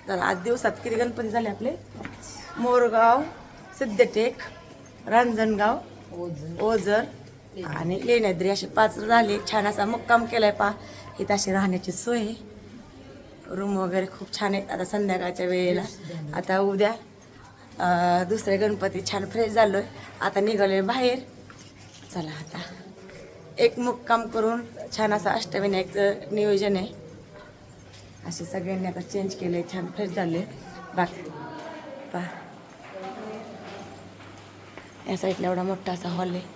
तर आज दिवसात किती गणपती झाले आपले? मोरगाव, सिद्धटेक, रांजणगाव, ओझर आणि लेण्याद्री असे 5 झाले. छान असा मुक्काम केलाय पा. इथं अशी राहण्याची सोय आहे. रूम वगैरे खूप छान आहेत. आता संध्याकाळच्या वेळेला आता उद्या दुसरे गणपती. छान फ्रेश झालोय. आता निघालोय बाहेर. चला आता एक मुक्काम करून छान असा अष्टविनायकचं नियोजन आहे. असे सगळ्यांनी आता चेंज केले. छान फ्रेश झाले. बाकी पा या साईडला एवढा मोठा असा हॉल आहे.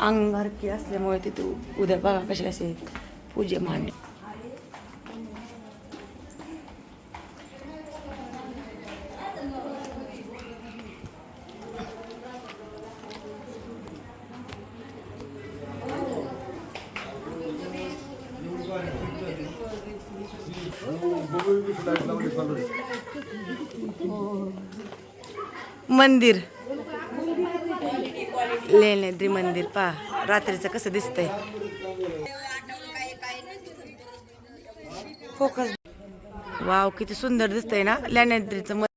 अंगारकी असल्यामुळे तिथे उद्या बघा कसे असे पूजे मांडले. मंदिर लेण्याद्री मंदिर पहा रात्रीचं कसं दिसतंय. फोकस. वाव किती सुंदर दिसतंय ना लेण्याद्रीचं मंदिर.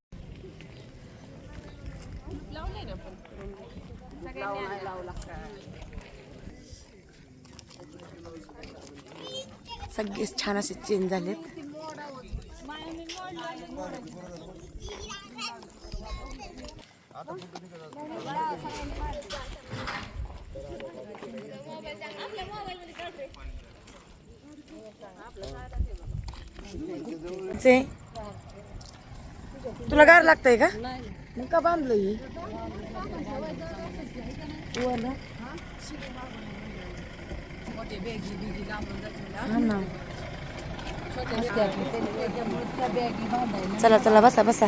सगळेच छान असे चेंज झालेत. तुला गार लागतंय का? मग का बांधलं चला चला बसा बसा.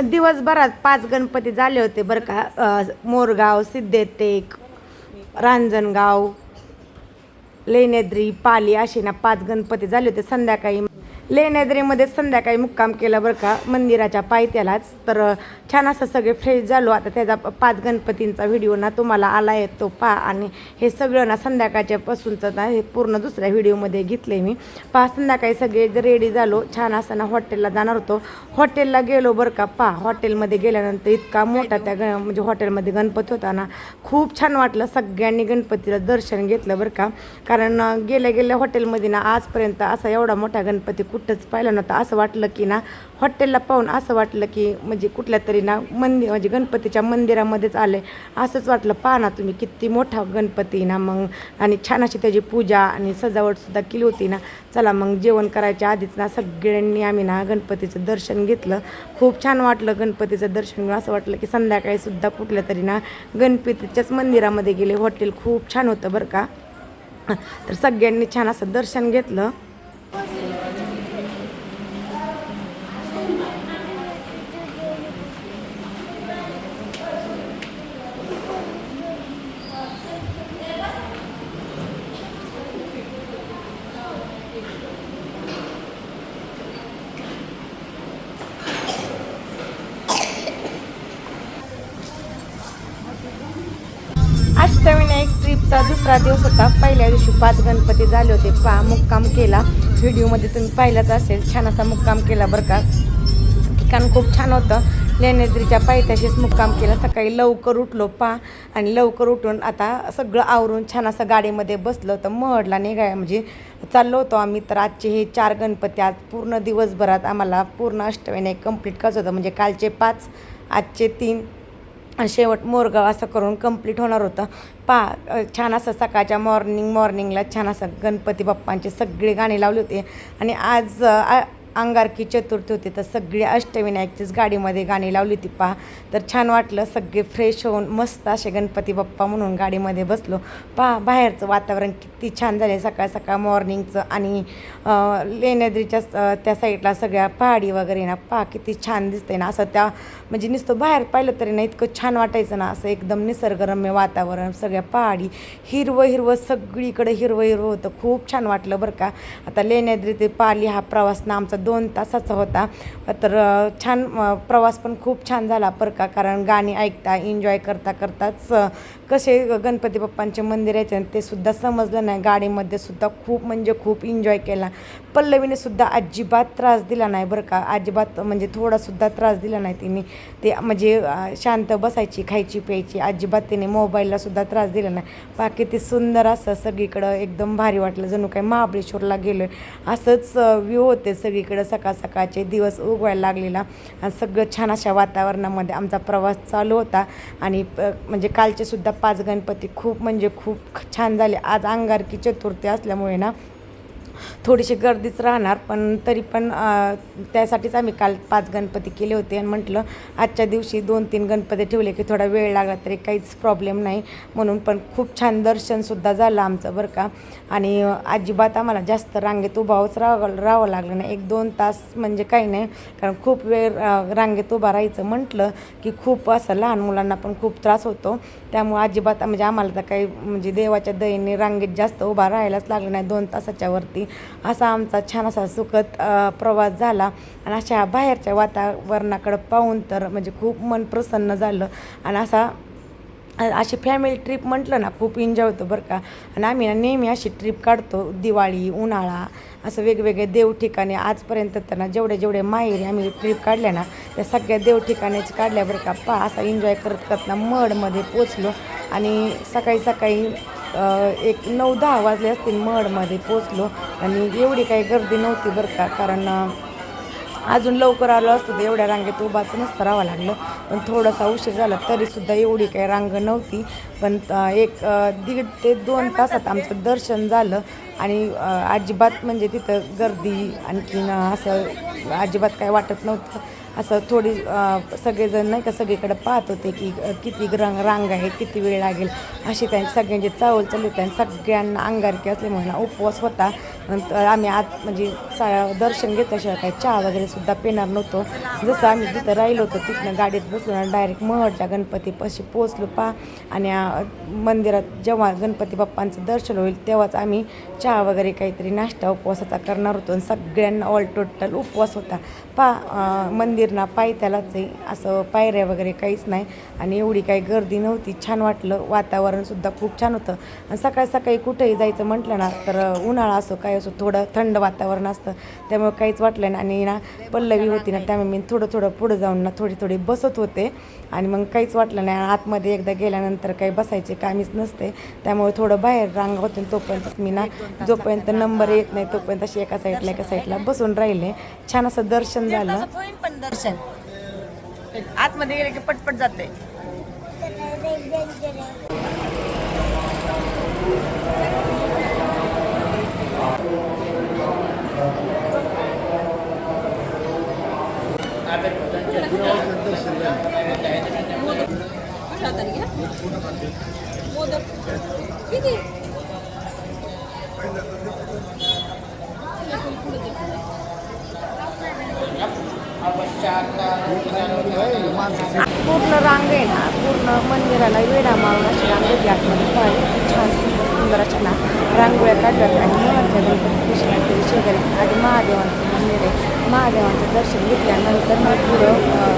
दिवसभरात 5 गणपती झाले होते बरं का. मोरगाव, सिद्धटेक, रांजणगाव, लेण्याद्री, पाली असे ना 5 गणपती झाले होते. संध्याकाळी लेण्याद्रीमध्ये संध्याकाळी मुक्काम केला बरं का मंदिराच्या पायथ्यालाच. तर छान असं सगळे फ्रेश झालो. आता त्याचा 5 गणपतींचा व्हिडिओ ना तुम्हाला आला आहे तो पहा. आणि हे सगळं ना संध्याकाळच्यापासूनचं ना हे पूर्ण दुसऱ्या व्हिडिओमध्ये घेतले मी. संध्याकाळी सगळे रेडी झालो. छान असं ना हॉटेलला जाणार होतो. हॉटेलला गेलो बरं का. हॉटेलमध्ये गेल्यानंतर इतका मोठा त्या म्हणजे हॉटेलमध्ये गणपती होता ना. खूप छान वाटलं. सगळ्यांनी गणपतीला दर्शन घेतलं बरं का. कारण गेल्या हॉटेलमध्ये ना आजपर्यंत असा एवढा मोठा गणपती कुठंच पाहिलं नव्हतं. असं वाटलं की ना हॉटेलला पाहून असं वाटलं की म्हणजे कुठल्या तरी ना मंदिर म्हणजे गणपतीच्या मंदिरामध्येच आले असंच वाटलं. पहा ना तुम्ही किती मोठा गणपती ना. मग आणि छान अशी त्याची पूजा आणि सजावटसुद्धा केली होती ना. चला मग जेवण करायच्या आधीच ना सगळ्यांनी आम्ही ना गणपतीचं दर्शन घेतलं. खूप छान वाटलं गणपतीचं दर्शन. असं वाटलं की संध्याकाळीसुद्धा कुठल्या तरी ना गणपतीच्याच मंदिरामध्ये गेले. हॉटेल खूप छान होतं बरं का. तर सगळ्यांनी छान असं दर्शन घेतलं. अष्टविनायक ट्रिपचा दुसरा दिवस होता. पहिल्या दिवशी 5 गणपती झाले होते. मुक्काम केला. व्हिडिओमध्ये तुम्ही पाहिलाच असेल. छान असा मुक्काम केला बरं का. ठिकाण खूप छान होतं. लेण्याद्रीच्या पायथ्याशीच मुक्काम केला. सकाळी लवकर उठलो आणि लवकर उठून आता सगळं आवरून छान असं गाडीमध्ये बसलो. तर महडला निघाय म्हणजे चाललो होतो आम्ही. तर आजचे हे 4 गणपती आज पूर्ण दिवसभरात आम्हाला पूर्ण अष्टविनायक कंप्लीट करायचं होतं. म्हणजे कालचे 5 आजचे 3 शेवट मोरगाव असं करून कंप्लीट होणार होतं. छान असं सकाळच्या मॉर्निंगला छान असं गणपती बाप्पांचे सगळे गाणे लावले होते. आणि आज अंगारकी चतुर्थी होती तर सगळी अष्टविनायकचीच गाडीमध्ये गाणी लावली होती पहा. तर छान वाटलं, सगळे फ्रेश होऊन मस्त असे गणपती बाप्पा म्हणून गाडीमध्ये बसलो. पहा बाहेरचं वातावरण किती छान झाले सकाळ सकाळ मॉर्निंगचं. आणि लेण्याद्रीच्या त्या साईडला सगळ्या पहाडी वगैरे ना पहा किती छान दिसते ना. असं त्या म्हणजे नुसतं बाहेर पाहिलं तरी ना इतकं छान वाटायचं ना. असं एकदम निसर्गरम्य वातावरण, सगळ्या पहाडी, हिरवं हिरवं सगळीकडे हिरवं हिरवं होतं. खूप छान वाटलं बरं का. आता लेण्याद्री ते पाली हा प्रवास ना आमचा 2 तासाचा होता. तर छान प्रवास पण खूप छान झाला बरं का. कारण गाणी ऐकता एन्जॉय करता करताच कसे गणपती बाप्पांचे मंदिर यायचे ते सुद्धा समजलं नाही. गाडीमध्ये सुद्धा खूप म्हणजे खूप एन्जॉय केला. पल्लवीने सुद्धा अजिबात त्रास दिला नाही बरं का. अजिबात म्हणजे थोडासुद्धा त्रास दिला नाही तिने. ते म्हणजे शांत बसायची, खायची प्यायची, अजिबात तिने मोबाईलला सुद्धा त्रास दिला नाही. बाकी ते सुंदर असं सगळीकडं एकदम भारी वाटलं, जणू काही महाबळेश्वरला गेलो आहे असंच व्ह्यू होते सगळीकडं. सकाळ सकाळचे दिवस उगवायला लागलेला आणि सगळं छान अशा वातावरणामध्ये आमचा प्रवास चालू होता. आणि म्हणजे कालचे सुद्धा 5 गणपती खूप म्हणजे खूप छान झाले. आज अंगारकी चतुर्थी असल्यामुळे ना थोडीशी गर्दीच राहणार, पण तरी पण त्यासाठीच आम्ही काल 5 गणपती केले होते. आणि म्हटलं आजच्या दिवशी 2-3 गणपती ठेवले की थोडा वेळ लागला तरी काहीच प्रॉब्लेम नाही म्हणून. पण खूप छान दर्शनसुद्धा झालं आमचं बरं का. आणि अजिबात आम्हाला जास्त रांगेत उभाच राहावं लागलं नाही. 1-2 तास म्हणजे काही नाही, कारण खूप वेळ रांगेत उभा राहायचं म्हटलं की खूप असं लहान मुलांना पण खूप त्रास होतो. त्यामुळे अजिबात म्हणजे आम्हाला तर काही म्हणजे देवाच्या दयेने रांगेत जास्त उभा राहायलाच लागलं नाही 2 तासाच्या वरती. असा आमचा छान असा सुखद प्रवास झाला. आणि अशा बाहेरच्या वातावरणाकडं पाहून तर म्हणजे खूप मन प्रसन्न झालं. आणि अशी फॅमिली ट्रिप म्हटलं ना खूप एन्जॉय होतो बरं का. आणि आम्ही ना नेहमी अशी ट्रिप काढतो, दिवाळी, उन्हाळा, असं वेगवेगळे देव ठिकाणी. आजपर्यंत तर ना जेवढे माहेरी आम्ही ट्रिप काढल्या ना त्या सगळ्या देव ठिकाणीच काढल्या बरं का. पहा असा एन्जॉय करत करत ना मडमध्ये पोचलो. आणि सकाळी 9-10 वाजले असतील मडमध्ये पोचलो. आणि एवढी काही गर्दी नव्हती बरं का, कारण अजून लवकर आलो असतो तर एवढ्या रांगेत उभाच नसतं राहावं लागलं. पण थोडासा उशीर झाला तरीसुद्धा एवढी काही रांग नव्हती. पण 1-1.5 ते 2 तासात आमचं दर्शन झालं. आणि अजिबात म्हणजे तिथं गर्दी आणखीन असं अजिबात काय वाटत नव्हतं. असं थोडी सगळेजण नाही का सगळीकडे पाहत होते की किती रांग आहे, किती वेळ लागेल, अशी त्यांची सगळ्यांची चावल चालू होती. आणि सगळ्यांना अंगारकी असल्यामुळे ना उपवास होता. नंतर आम्ही आज म्हणजे दर्शन घेतल्याशिवाय काही चहा वगैरे सुद्धा पिणार नव्हतो. जसं आम्ही जिथं राहिलो होतो तिथनं गाडीत बसलो ना डायरेक्ट महडच्या गणपतीपाशी पोचलो पहा. आणि मंदिरात जेव्हा गणपती बाप्पांचं दर्शन होईल तेव्हाच आम्ही चहा वगैरे काहीतरी नाश्ता उपवासाचा करणार होतो. आणि सगळ्यांना ऑल टोटल उपवास होता पहा. मंदिर ना पायथ्यालाच आहे, असं पायऱ्या वगैरे काहीच नाही. आणि एवढी काही गर्दी नव्हती. छान वाटलं, वातावरणसुद्धा खूप छान होतं. आणि सकाळी कुठेही जायचं म्हटलं ना तर उन्हाळा असो काय असो थोडं थंड वातावरण असतं, त्यामुळे काहीच वाटलं नाही. आणि ना पल्लवी होती ना त्यामुळे मी थोडं पुढं जाऊन ना थोडी बसत होते. आणि मग काहीच वाटलं नाही. आतमध्ये एकदा गेल्यानंतर काही बसायचे कामीच नसते, त्यामुळे थोडं बाहेर रांग होते. तोपर्यंत मी ना जोपर्यंत नंबर येत नाही तोपर्यंत अशी एका साईडला बसून राहिले. छान असं दर्शन झालं. दर्शन आतमध्ये गेले की पटपट जाते. पूर्ण रांग आहे ना, पूर्ण मंदिराला वेढा मारून अशी रांग होती आतमध्ये. छान सुंदर अशा ना रांगोळ्या काढल्यात. आणि महलच्या गणपती शेजारी आणि महादेवांचं मंदिर आहे. महादेवांचं दर्शन घेतल्यानंतर मग पुढं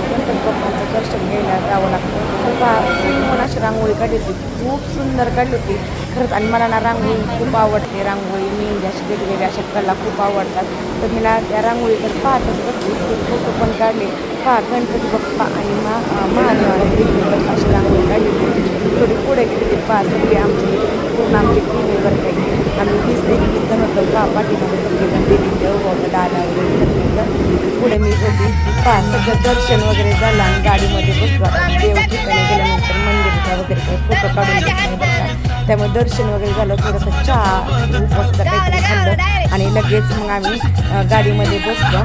गणपती बाप्पांचं दर्शन घ्यायला जावं लागतं. पूर्ण अशी रांगोळी काढली होती, खूप सुंदर काढली होती खरंच. आणि मला ना रांगोळी खूप आवडते. रांगोळी मेहंदी अशी वेगवेगळ्या अशा कला खूप आवडतात. तर मी ना त्या रांगोळीकडे पाहतच बसली, फोटो पण काढले. पहा गणपती बाप्पा आणि महादेवांची वेगवेगळी अशी रांगोळी काढली होती. थोडी पुढे गेली होती पहा सगळी पूर्ण आमची टीम आहे बरं काही. आम्ही 20-21 जण होतो पहा. पाठीमध्ये सगळेजण दिदी होतं, दादा वगैरे सगळेजण. पुढे मी होती पहा. सगळं दर्शन वगैरे झालं आणि गाडीमध्ये बसलो. देव ठिकाणी गेल्यानंतर मंदिराचा वगैरे काही फोटो काढून घेत नाही बरं का. त्यामुळे दर्शन वगैरे झालं, थोडंसं चहा उपवासाचं काहीतरी खाल्लं आणि लगेच मग आम्ही गाडीमध्ये बसलो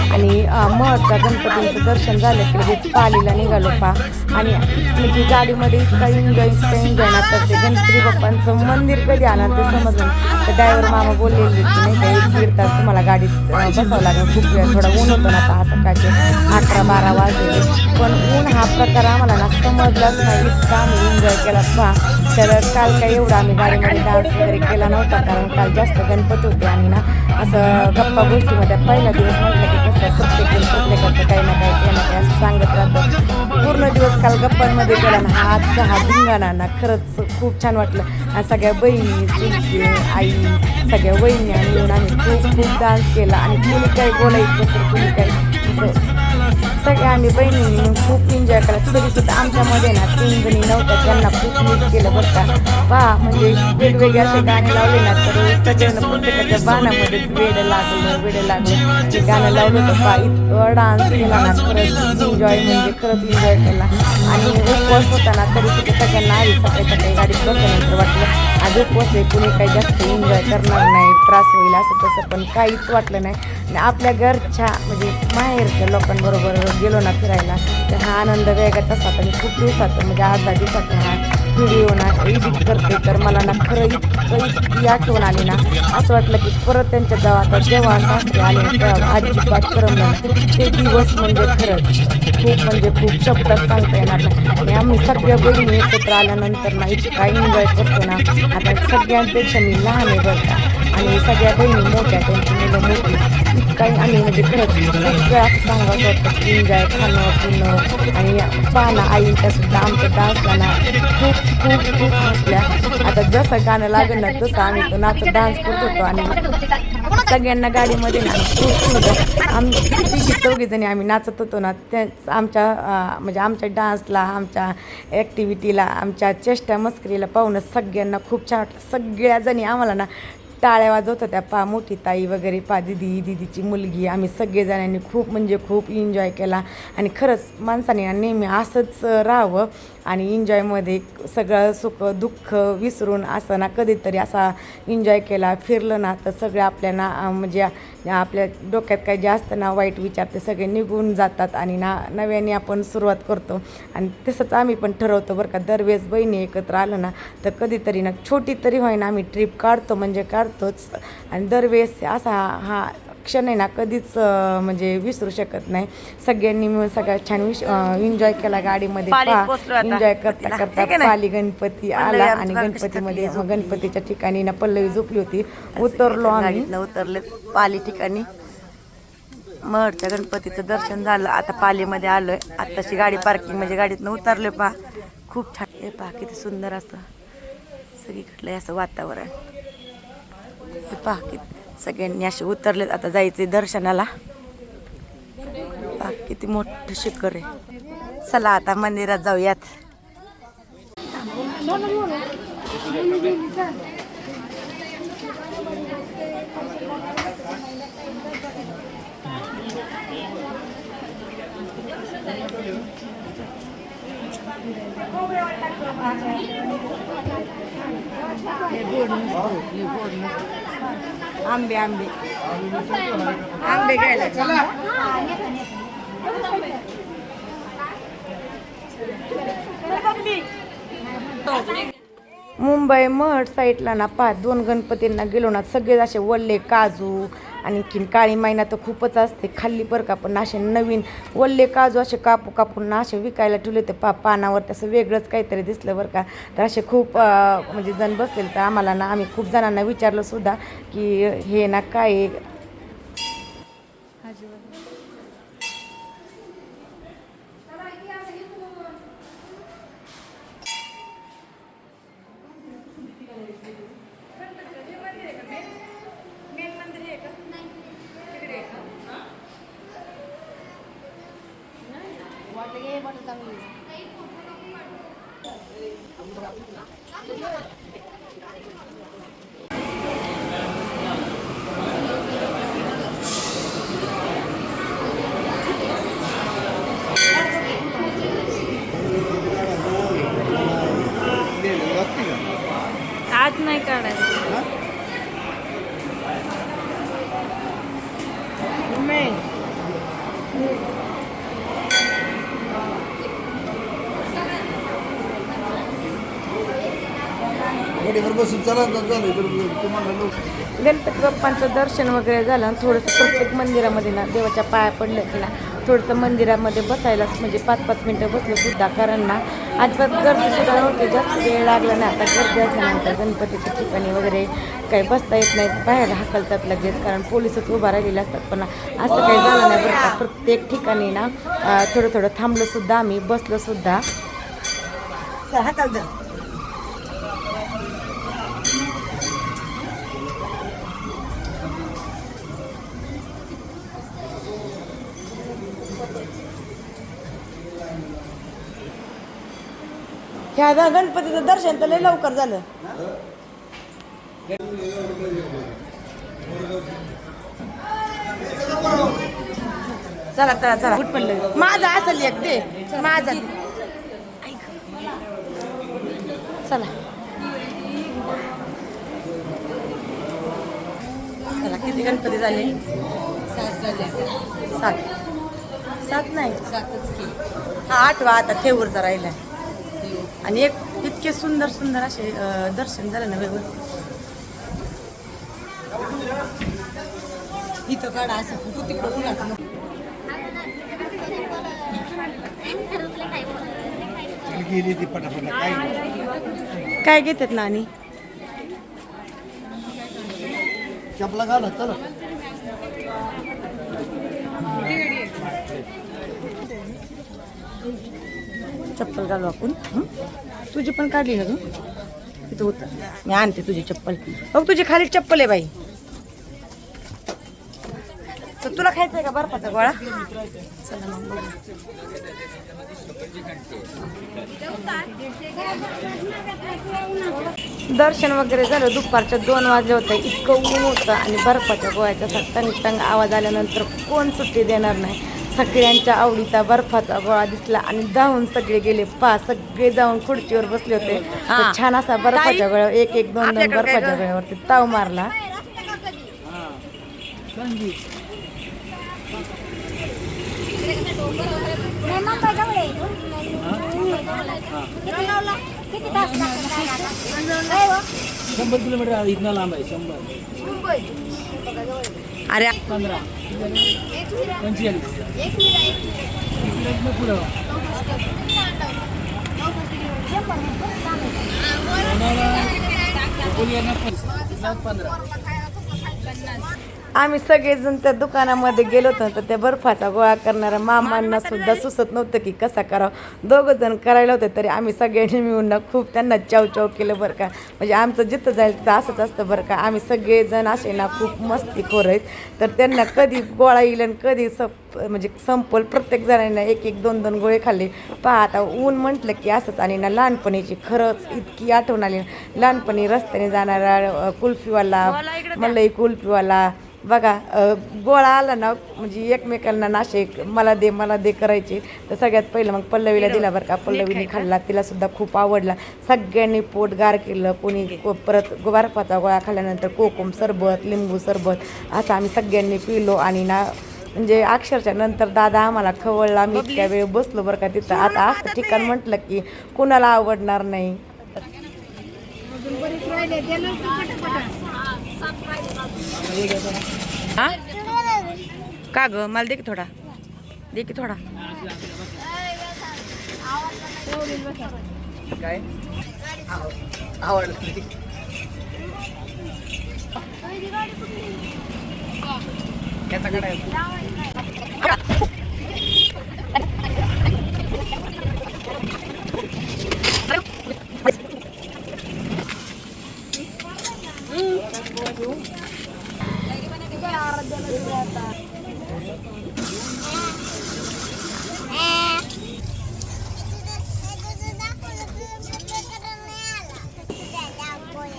आणि महत्त्वा गणपतींचं दर्शन झालं की लगेच पालीला निघालो पा. आणि म्हणजे गाडीमध्ये इतका एन्जॉय ना, तर ते गणपती बाप्पांचं मंदिर कधी आणणार ते समजलं. तर ड्रायव्हर मामा बोललेले की नाही का 1-1.5 तास तुम्हाला गाडीत बसावं लागेल, खूप वेळ थोडा ऊन होतं ना पहा, सकाळचे 11-12 वाजले. पण ऊन हा प्रकार आम्हाला ना समजलाच नाही, इतका आम्ही एन्जॉय केला पहा. तर काल काय एवढा आम्ही गाडीमध्ये डान्स वगैरे केला नव्हता, कारण काल जास्त गणपती होते आणि ना असं गप्पा गोष्टीमध्ये पहिला दिवस म्हटलं की कसं प्रत्येकाचं काही ना काही असं सांगत राहतं. पूर्ण दिवस काल गप्पांमध्ये गेला ना, हा धिंगाणा ना खरंच खूप छान वाटलं. आणि सगळ्या बहिणी, चुलती, आई, सगळ्या वहिनी मिळून आम्ही खूप डान्स केला. आणि कुणी काही बोलायचं तर कुणी काही असं सगळ्या आम्ही बहिणींनी खूप एन्जॉय केला. तरीसुद्धा आमच्यामध्ये ना 3 जणी नव्हत्या, त्यांना खूप मिस केलं बरं का. पहा म्हणजे वेगवेगळे असे गाणे लावले ना, तर सगळ्यांना प्रत्येकाच्या बाणामध्येच वेड लागलं. ते गाणं लावलं होतं पहा, इतकं डान्स केला ना, खरंच एन्जॉय म्हणजे खरंच एन्जॉय केला. आणि उपवास होता ना, तरीसुद्धा सगळ्यांना आधी सकाळी गाडीत बसल्यानंतर वाटलं आज उपवास आहे, कुणी काही जास्त एन्जॉय करणार नाही, त्रास होईल असं तसं, पण काहीच वाटलं नाही. आणि आपल्या घरच्या म्हणजे माहेरच्या लोकांबरोबर गेलो ना फिरायला, तर हा आनंद वेगळाच असतात. आणि खूप दिवसात म्हणजे 8-10 दिवसात हा व्हिडिओ ना एडिट करते, तर मला ना खरं इतकी आठवण आली ना, असं वाटलं की परत त्यांच्या आता जेव्हा सासरे आले तेव्हा अजिबात करमलं ना ते दिवस. म्हणजे खरंच खूप शब्दात सांगता येणार नाही. आणि आम्ही सगळ्या बहिणी एकत्र आल्यानंतर ना इतका एन्जॉय करतो ना. आता सगळ्यांपेक्षा मी लहान आहे बरं का, आणि सगळ्या बहिणी मोठ्या, त्यांची मुलं मोठी, इतकाही आम्ही म्हणजे खरंच खूप वेळा असं सांगायचं होतं की एन्जॉय खाणं पिणं. आणि पाहणं आईंच्या सुद्धा आमच्या डान्सला ना खूप हसल्या. आता जसं गाणं लागलं ना तसं आम्ही तो डान्स करत होतो. आणि सगळ्यांना गाडीमध्ये ना आम्ही तिघी 4 जणी आम्ही नाचत होतो ना, त्याच आमच्या म्हणजे आमच्या डान्सला, आमच्या ॲक्टिव्हिटीला, आमच्या चेष्टा मस्करीला पाहून सगळ्यांना खूप छान वाटलं. सगळ्या जणी आम्हाला ना टाळ्या वाजवत होत्या पा, मोठी ताई वगैरे पा, दीदीची मुलगी, आम्ही सगळेजणांनी खूप एन्जॉय केला. आणि खरंच माणसाने नेहमी असंच राहावं आणि एन्जॉयमध्ये सगळं सुख दुःख विसरून असं ना कधीतरी असा एन्जॉय केला, फिरलं ना, तर सगळं आपल्या ना म्हणजे आपल्या डोक्यात काही जास्त ना वाईट विचार ते सगळे निघून जातात आणि नव्याने आपण सुरुवात करतो. आणि तसंच आम्ही पण ठरवतो बरं का, दरवेळेस बहिणी एकत्र आलं ना तर कधीतरी ना छोटी तरी होईना आम्ही ट्रिप काढतो, म्हणजे काढतोच. आणि दरवेळेस असा हा क्षण आहे ना कधीच म्हणजे विसरू शकत नाही. सगळ्यांनी मिळून सगळ्यात छान एन्जॉय केला गाडीमध्ये. एन्जॉय करता पाली गणपती आला. आणि गणपतीच्या ठिकाणी ना पल्लवी झोपली होती, उतरलो आम्ही, उतरले पाली ठिकाणी. महडच्या गणपतीचं दर्शन झालं. आता पालीमध्ये आलोय. आत्ताची गाडी पार्किंग म्हणजे गाडीतनं उतरले पहा. खूप छान आहे पहा, किती सुंदर असं सगळीकडलं असं वातावरण. हे पहा किती सगळ्यांनी असे उतरलेत. आता जायचे दर्शनाला. पहा किती मोठं शिखर आहे. चला आता मंदिरात जाऊयात. आंबे घ्यायला चला. मुंबई महड साईडला ना 2 गणपतींना गेलो ना, सगळे असे वल्ले काजू, आणखीन काळी मैना तर खूपच असते खाल्ली बरं का. पण असे नवीन वल्ले काजू असे कापून ना असे विकायला ठेवले होते पानावर, तसं वेगळंच काहीतरी दिसलं बरं का. तर असे खूप म्हणजे जण बसलेले. तर आम्हाला ना आम्ही खूप जणांना विचारलं सुद्धा की हे ना काय गाडीवर बसून चला झालं तर तुम्हाला गणपती बाप्पांचं दर्शन वगैरे झालं आणि थोडंसं प्रत्येक मंदिरामध्ये ना देवाच्या पाया पडलं की ना थोडंसं मंदिरामध्ये बसायलाच म्हणजे 5-5 मिनटं बसलं सुद्धा, कारण ना अजिबात गर्दी सुद्धा नव्हती, जास्त वेळ लागला नाही. आता गर्दी असल्यानंतर गणपतीच्या ठिकाणी वगैरे काही बसता येत नाही, बाहेर हाकलतात लगेच, कारण पोलिसच उभा राहिलेले असतात. पण असं काही झालं नाही बरं का. प्रत्येक ठिकाणी ना थोडं थोडं थांबलं सुद्धा, आम्ही बसलो सुद्धा. ह्या गणपतीचं दर्शन तर लय लवकर झालं. चला चला चला, कुठ पडलं माझा असेल एक दे माझा. चला चला, किती गणपती झाले? 7 झाले. 7 नाही, 7च की. हा 8वा आता थेऊरचा राहिला. आणि एक इतके सुंदर सुंदर असे दर्शन झालं ना व्यवस्थित. इथं काढा असं कुठं तिकडं उन्हात. काय घेतात नानी? चपला घाला चला. चप्पल घालू आपण. तुझी पण काढली ना तू? तिथं होतं, मी आणते तुझी चप्पल. बघ तुझी खाली चप्पल आहे बाई. तर तुला खायचं आहे का बर्फाचा गोळा? चला मग बघू. दर्शन वगैरे झालं, दुपारच्या 2 वाजले होते. इतकं ऊन होतं आणि बर्फाच्या गोळ्याचा असा टंग टंग आवाज आल्यानंतर कोण सुट्टी देणार नाही. सगळ्यांच्या आवडीचा बर्फाचा गोळा दिसला आणि धावून सगळे गेले. सगळे जाऊन खुर्चीवर बसले होते. छान असा बर्फाच्या गोळ्यावर 1-1, 2-2 बर्फाच्या गोळ्यावरती ताव मारला. किती तास लागतात? 100 किलोमीटर इथनं लांब आहे. 100 अरे 15 45 आम्ही सगळेजण त्या दुकानामध्ये गेलो होतो, तर त्या बर्फाचा गोळा करणाऱ्या मामांना सुद्धा सुचत नव्हतं की कसा करावं. 2 जण करायला होते, तरी आम्ही सगळ्यांनी मिळून खूप त्यांना चाव केलं बरं का. म्हणजे आमचं जिथं जाईल तिथं असंच असतं बरं का. आम्ही सगळेजण असे ना खूप मस्तीखोर आहेत. तर त्यांना कधी गोळा येईल आणि कधी म्हणजे संपल. प्रत्येक जणांना 1-1, 2-2 गोळे खाल्ले. पहा आता ऊन म्हटलं की असंच. आणि ना लहानपणीची खरंच इतकी आठवण आली. लहानपणी रस्त्याने जाणारा कुल्फीवाला, मलई कुल्फीवाला बघा, गोळा आला ना म्हणजे एकमेकांना नाशे मला दे करायचे. तर सगळ्यात पहिलं मग पल्लवीला दिला बरं का. पल्लवीने खाल्ला, तिला सुद्धा खूप आवडला. सगळ्यांनी पोट गार केलं. कोणी परत बर्फाचा गोळा खाल्ल्यानंतर कोकम सरबत, लिंबू सरबत असं आम्ही सगळ्यांनी पिलो. आणि ना म्हणजे अक्षरशः नंतर दादा आम्हाला खवळला. आम्ही इतक्या वेळ बसलो बरं का तिथं. आता असं ठिकाण म्हटलं की कुणाला आवडणार नाही. का ग मला दे की थोडा, दे की थोडा. काय आवडलं? त्याचा किती आले तुमचे?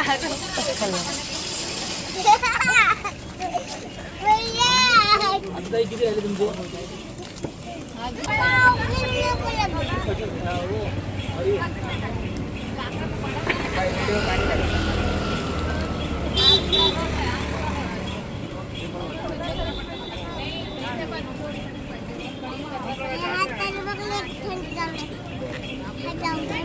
Hãy subscribe cho kênh Ghiền Mì Gõ để không bỏ lỡ những video hấp dẫn.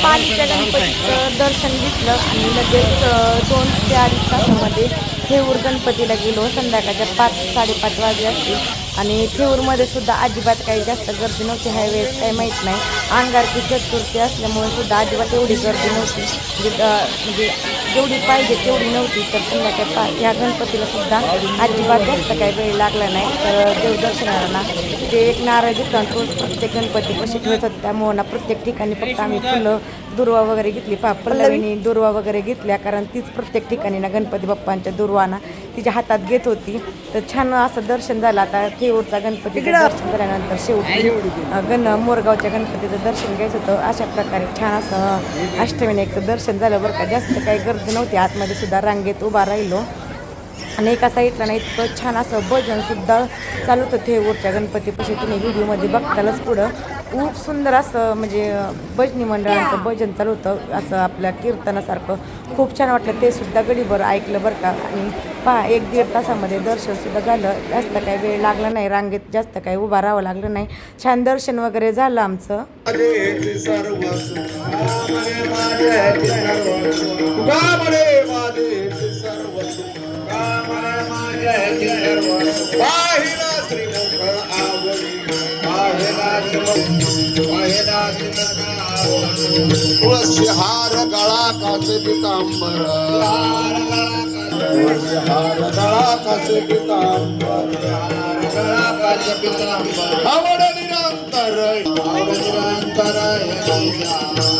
पालीच्या गणपतीचं दर्शन घेतलं आणि लगेच 2 ते 2.5 तासामध्ये थेऊर गणपतीला गेलो. संध्याकाळच्या 5-5:30 वाजले असतील आणि थेऊरमध्ये सुद्धा अजिबात काही जास्त गर्दी नव्हती. ह्या वेळेस काही माहीत नाही, अंगारकी चतुर्थी असल्यामुळे सुद्धा अजिबात एवढी गर्दी नव्हती. म्हणजे जेवढी पाहिजे तेवढी नव्हती. तर संध्याकाळी ह्या गणपतीला सुद्धा अजिबात जास्त काही वेळ लागला नाही. तर देवदर्शनाला ना ते एक नारळ घेतला आणि तोच प्रत्येक गणपती कशी ठेवत होते. त्यामुळं ना प्रत्येक ठिकाणी फक्त आम्ही फुलं दुर्वा वगैरे घेतली. पल्लवीने दुर्वा वगैरे घेतल्या, कारण तीच प्रत्येक ठिकाणी ना गणपती बाप्पांच्या दुर्वाना तिच्या हातात घेत होती. तर छान असं दर्शन झालं. आता थेऊरचा गणपतीचं दर्शन झाल्यानंतर शेवटी मोरगावच्या गणपतीचं दर्शन घ्यायचं होतं. अशा प्रकारे छान असं अष्टविनायकचं दर्शन झालं बरं का. जास्त काही गर्दी नव्हती. आतमध्ये सुद्धा रांगेत उभा राहिलो आणि एका साईडला ना इतकं छान असं भजनसुद्धा चालू होतं थेऊरच्या गणपतीपाशी. तुम्ही व्हिडिओमध्ये बघतालच पुढं खूप सुंदर असं म्हणजे भजनी मंडळांचं भजन चालू होतं, असं आपल्या कीर्तनासारखं. खूप छान वाटलं. ते सुद्धा गडीभर ऐकलं बरं का. आणि 1-1.5 तासामध्ये दर्शनसुद्धा झालं. जास्त काही वेळ लागला नाही, रांगेत जास्त काही उभा राहावं लागलं नाही. छान दर्शन वगैरे झालं आमचं. तुळशी हार गळा कासे पितांबर, तुळशी हार गळा कासे पितांबर, आवड निरंतर, आवड निरंतर दर्शन झालं.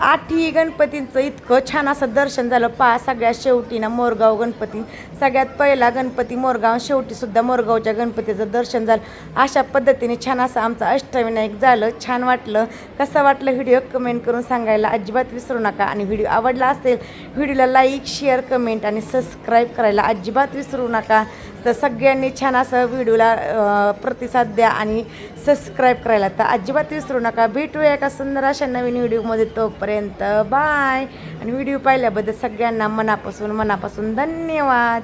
आठही गणपतींचं इतकं छान असं दर्शन झालं. सगळ्यात शेवटी ना मोरगाव गणपती, सगळ्यात पहिला गणपती मोरगाव, शेवटी सुद्धा मोरगावच्या गणपतीचं दर्शन झालं. अशा पद्धतीने छान असं आमचं अष्टविनायक झालं. छान वाटलं. कसं वाटलं व्हिडिओ कमेंट करून सांगायला अजिबात विसरू नका. आणि व्हिडिओ आवडला असेल व्हिडिओला लाईक, शेअर, कमेंट आणि सबस्क्राईब करायला अजिबात विसरू नका. तर सगळ्यांनी छान असं व्हिडिओला प्रतिसाद द्या आणि सबस्क्राईब करायला तर अजिबात विसरू नका. भेटूया एका सुंदर अशा नवीन व्हिडिओमध्ये. तोपर्यंत बाय. आणि व्हिडिओ पाहिल्याबद्दल सगळ्यांना मनापासून धन्यवाद.